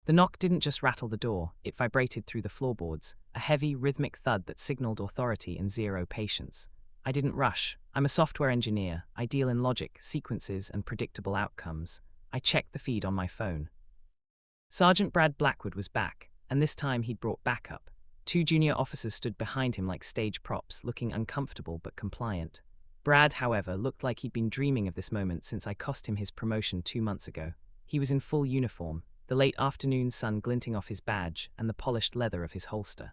The knock didn't just rattle the door, it vibrated through the floorboards, a heavy, rhythmic thud that signaled authority and zero patience. I didn't rush. I'm a software engineer. I deal in logic, sequences, and predictable outcomes. I checked the feed on my phone. Sergeant Brad Blackwood was back, and this time he'd brought backup. 2 junior officers stood behind him like stage props, looking uncomfortable but compliant. Brad, however, looked like he'd been dreaming of this moment since I cost him his promotion 2 months ago. He was in full uniform, the late afternoon sun glinting off his badge and the polished leather of his holster.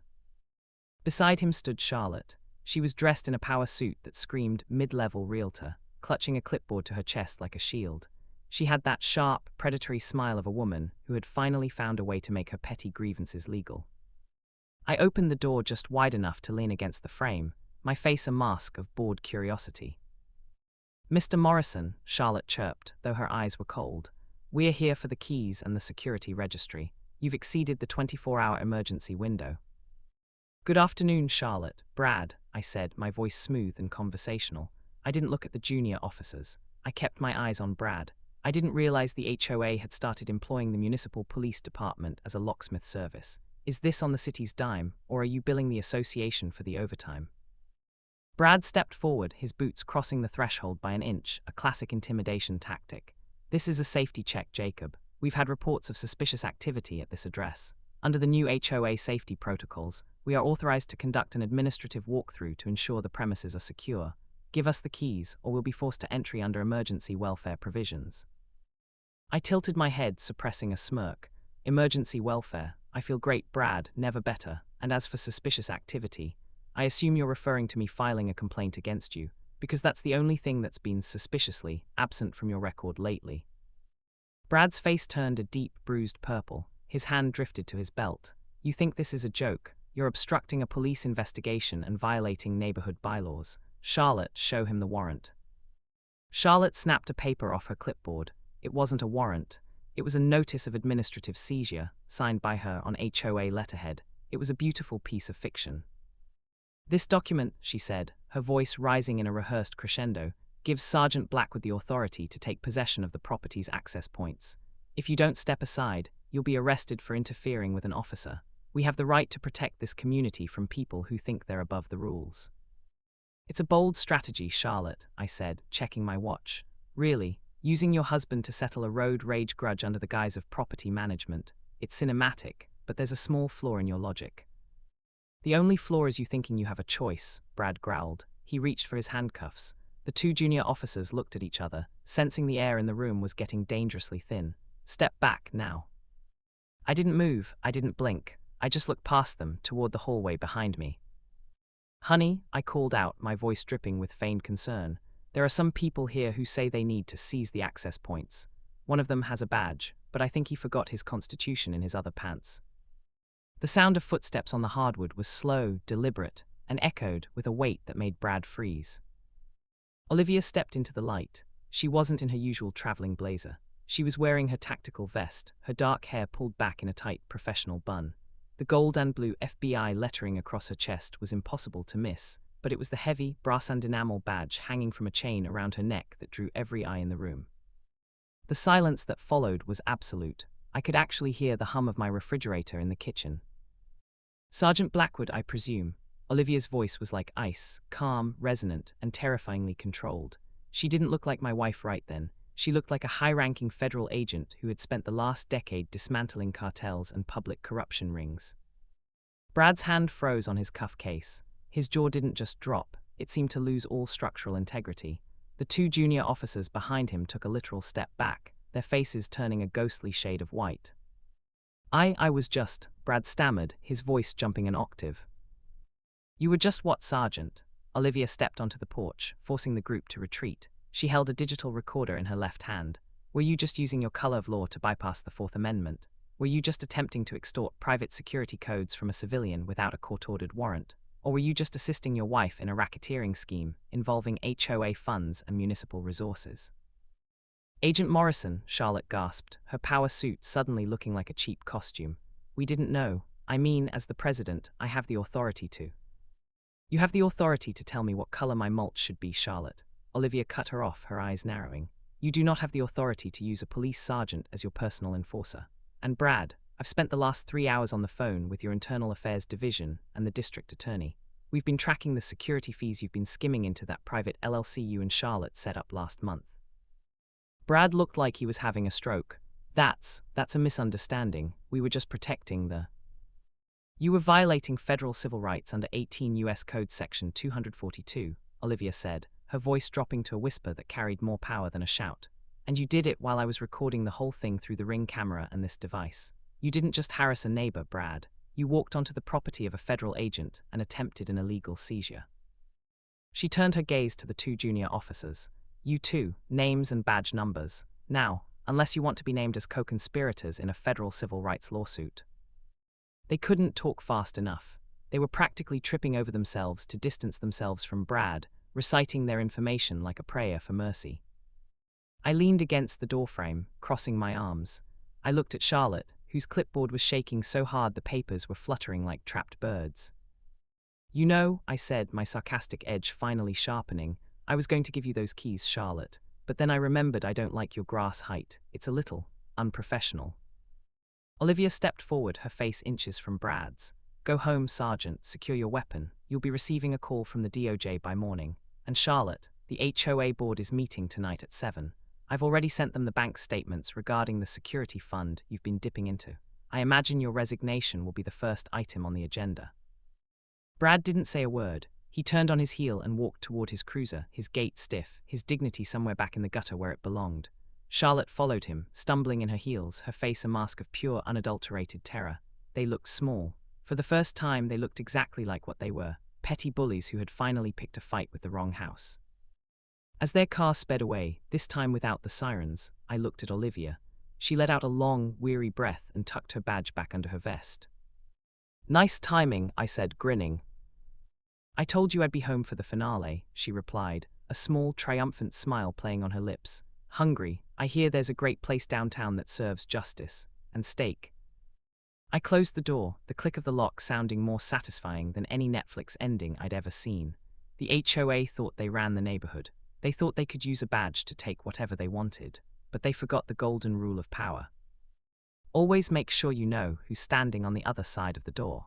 Beside him stood Charlotte. She was dressed in a power suit that screamed mid-level realtor, clutching a clipboard to her chest like a shield. She had that sharp, predatory smile of a woman who had finally found a way to make her petty grievances legal. I opened the door just wide enough to lean against the frame, my face a mask of bored curiosity. "Mr. Morrison," Charlotte chirped, though her eyes were cold. "We're here for the keys and the security registry. You've exceeded the 24-hour emergency window." "Good afternoon, Charlotte." "Brad," I said, my voice smooth and conversational. I didn't look at the junior officers. I kept my eyes on Brad. I didn't realize the HOA had started employing the municipal police department as a locksmith service. Is this on the city's dime, or are you billing the association for the overtime? Brad stepped forward, his boots crossing the threshold by an inch, a classic intimidation tactic. "This is a safety check, Jacob. We've had reports of suspicious activity at this address. Under the new HOA safety protocols, we are authorized to conduct an administrative walkthrough to ensure the premises are secure. Give us the keys, or we'll be forced to entry under emergency welfare provisions." I tilted my head, suppressing a smirk. "Emergency welfare. I feel great, Brad, never better. And as for suspicious activity, I assume you're referring to me filing a complaint against you, because that's the only thing that's been suspiciously absent from your record lately." Brad's face turned a deep, bruised purple. His hand drifted to his belt. "You think this is a joke? You're obstructing a police investigation and violating neighborhood bylaws. Charlotte, show him the warrant." Charlotte snapped a paper off her clipboard. It wasn't a warrant. It was a notice of administrative seizure, signed by her on HOA letterhead. It was a beautiful piece of fiction. "This document," she said, her voice rising in a rehearsed crescendo, "gives Sergeant Blackwood the authority to take possession of the property's access points. If you don't step aside, you'll be arrested for interfering with an officer. We have the right to protect this community from people who think they're above the rules." "It's a bold strategy, Charlotte," I said, checking my watch. "Really, using your husband to settle a road rage grudge under the guise of property management. It's cinematic, but there's a small flaw in your logic." "The only flaw is you thinking you have a choice," Brad growled. He reached for his handcuffs. The 2 junior officers looked at each other, sensing the air in the room was getting dangerously thin. "Step back, now." I didn't move, I didn't blink. I just looked past them, toward the hallway behind me. "Honey," I called out, my voice dripping with feigned concern, "there are some people here who say they need to seize the access points. One of them has a badge, but I think he forgot his constitution in his other pants." The sound of footsteps on the hardwood was slow, deliberate, and echoed with a weight that made Brad freeze. Olivia stepped into the light. She wasn't in her usual traveling blazer. She was wearing her tactical vest, her dark hair pulled back in a tight, professional bun. The gold and blue FBI lettering across her chest was impossible to miss, but it was the heavy, brass and enamel badge hanging from a chain around her neck that drew every eye in the room. The silence that followed was absolute. I could actually hear the hum of my refrigerator in the kitchen. "Sergeant Blackwood, I presume." Olivia's voice was like ice, calm, resonant, and terrifyingly controlled. She didn't look like my wife right then. She looked like a high-ranking federal agent who had spent the last decade dismantling cartels and public corruption rings. Brad's hand froze on his cuff case. His jaw didn't just drop, it seemed to lose all structural integrity. The 2 junior officers behind him took a literal step back, their faces turning a ghostly shade of white. I was just," Brad stammered, his voice jumping an octave. "You were just what, Sergeant?" Olivia stepped onto the porch, forcing the group to retreat. She held a digital recorder in her left hand. "Were you just using your color of law to bypass the Fourth Amendment? Were you just attempting to extort private security codes from a civilian without a court-ordered warrant? Or were you just assisting your wife in a racketeering scheme involving HOA funds and municipal resources?" "Agent Morrison," Charlotte gasped, her power suit suddenly looking like a cheap costume. "We didn't know. I mean, as the president, I have the authority to." "You have the authority to tell me what color my mulch should be, Charlotte." Olivia cut her off, her eyes narrowing. "You do not have the authority to use a police sergeant as your personal enforcer. And Brad, I've spent the last 3 hours on the phone with your Internal Affairs Division and the District Attorney. We've been tracking the security fees you've been skimming into that private LLC you and Charlotte set up last month. Brad looked like he was having a stroke. That's a misunderstanding. We were just protecting the... You were violating federal civil rights under 18 U.S. Code Section 242, Olivia said, her voice dropping to a whisper that carried more power than a shout. And you did it while I was recording the whole thing through the Ring camera and this device. You didn't just harass a neighbor, Brad. You walked onto the property of a federal agent and attempted an illegal seizure. She turned her gaze to the two junior officers. You too, names and badge numbers. Now, unless you want to be named as co-conspirators in a federal civil rights lawsuit. They couldn't talk fast enough. They were practically tripping over themselves to distance themselves from Brad, reciting their information like a prayer for mercy. I leaned against the doorframe, crossing my arms. I looked at Charlotte, whose clipboard was shaking so hard the papers were fluttering like trapped birds. You know, I said, my sarcastic edge finally sharpening, I was going to give you those keys, Charlotte, but then I remembered I don't like your grass height. It's a little unprofessional. Olivia stepped forward, her face inches from Brad's. Go home, Sergeant, secure your weapon. You'll be receiving a call from the DOJ by morning. And Charlotte, the HOA board is meeting tonight at 7. I've already sent them the bank statements regarding the security fund you've been dipping into. I imagine your resignation will be the first item on the agenda. Brad didn't say a word. He turned on his heel and walked toward his cruiser, his gait stiff, his dignity somewhere back in the gutter where it belonged. Charlotte followed him, stumbling in her heels, her face a mask of pure, unadulterated terror. They looked small. For the first time, they looked exactly like what they were, petty bullies who had finally picked a fight with the wrong house. As their car sped away, this time without the sirens, I looked at Olivia. She let out a long, weary breath and tucked her badge back under her vest. Nice timing, I said, grinning. I told you I'd be home for the finale, she replied, a small, triumphant smile playing on her lips. Hungry, I hear there's a great place downtown that serves justice and steak. I closed the door, the click of the lock sounding more satisfying than any Netflix ending I'd ever seen. The HOA thought they ran the neighborhood. They thought they could use a badge to take whatever they wanted, but they forgot the golden rule of power. Always make sure you know who's standing on the other side of the door.